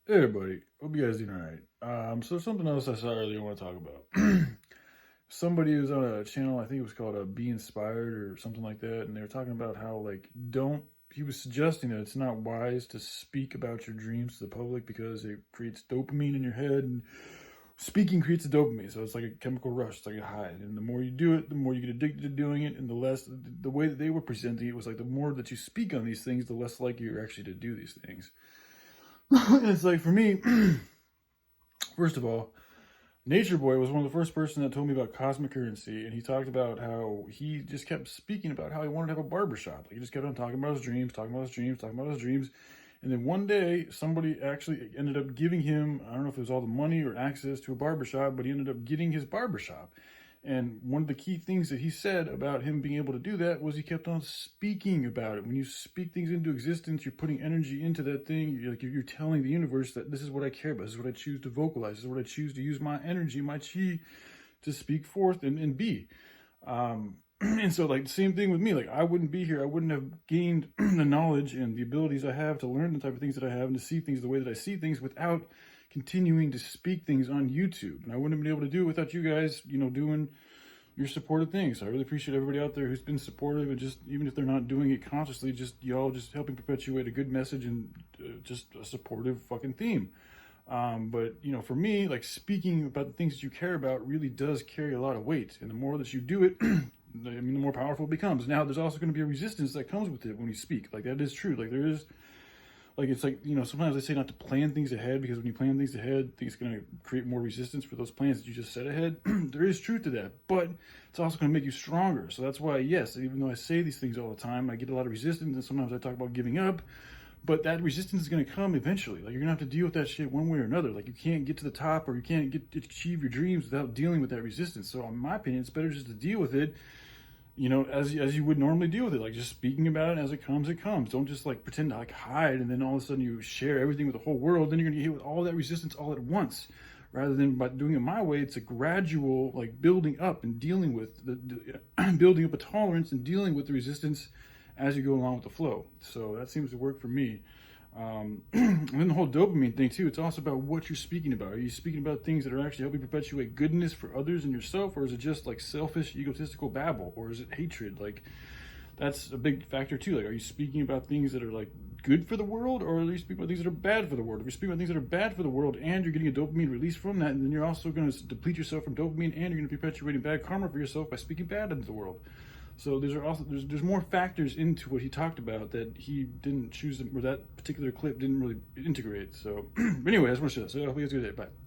Hey everybody, hope you guys doing alright. So something else I saw earlier I want to talk about. Somebody was on a channel, I think it was called Be Inspired or something like that, and they were talking about how he was suggesting that it's not wise to speak about your dreams to the public because it creates dopamine in your head, and speaking creates a dopamine, so it's like a chemical rush, it's like a high, and the more you do it, the more you get addicted to doing it, and the way that they were presenting it was like the more that you speak on these things, the less likely you're actually to do these things. And it's like, for me, first of all, Nature Boy was one of the first person that told me about cosmic currency, and he talked about how he just kept speaking about how he wanted to have a barbershop. Like, he just kept on talking about his dreams, talking about his dreams, talking about his dreams. And then one day, somebody actually ended up giving him, I don't know if it was all the money or access to a barbershop, but he ended up getting his barbershop. And one of the key things that he said about him being able to do that was he kept on speaking about it. When you speak things into existence, you're putting energy into that thing. You're telling the universe that this is what I care about. This is what I choose to vocalize. This is what I choose to use my energy, my chi, to speak forth and be. And so, like, the same thing with me. Like, I wouldn't be here. I wouldn't have gained the knowledge and the abilities I have to learn the type of things that I have and to see things the way that I see things without continuing to speak things on YouTube. And I wouldn't have been able to do it without you guys, doing your supportive things. So I really appreciate everybody out there who's been supportive, and just, even if they're not doing it consciously, just y'all just helping perpetuate a good message and just a supportive fucking theme. But for me, like, speaking about the things that you care about really does carry a lot of weight, and the more that you do it, the more powerful it becomes. Now, there's also going to be a resistance that comes with it when you speak. Like, that is true. Like, there is. Like, it's like, sometimes they say not to plan things ahead, because when you plan things ahead, it's going to create more resistance for those plans that you just set ahead. There is truth to that, but it's also going to make you stronger. So that's why, yes, even though I say these things all the time, I get a lot of resistance, and sometimes I talk about giving up, but that resistance is going to come eventually. Like, you're going to have to deal with that shit one way or another. Like, you can't get to the top, or you can't achieve your dreams without dealing with that resistance. So in my opinion, it's better just to deal with it, as you would normally deal with it, like just speaking about it as it comes, it comes. Don't just like pretend to like hide, and then all of a sudden you share everything with the whole world. Then you're gonna get hit with all that resistance all at once. Rather than by doing it my way, it's a gradual like building up and dealing with building up a tolerance and dealing with the resistance as you go along with the flow. So that seems to work for me. And then the whole dopamine thing too, it's also about what you're speaking about. Are you speaking about things that are actually helping perpetuate goodness for others and yourself, or is it just like selfish, egotistical babble, or is it hatred? Like, that's a big factor too. Like, are you speaking about things that are like good for the world, or are you speaking about things that are bad for the world? If you're speaking about things that are bad for the world and you're getting a dopamine release from that, and then you're also going to deplete yourself from dopamine, and you're going to be perpetuating bad karma for yourself by speaking bad into the world. So there's more factors into what he talked about that he didn't choose, or that particular clip didn't really integrate. So anyway, I just want to share that. So I hope you guys have a good day. Bye.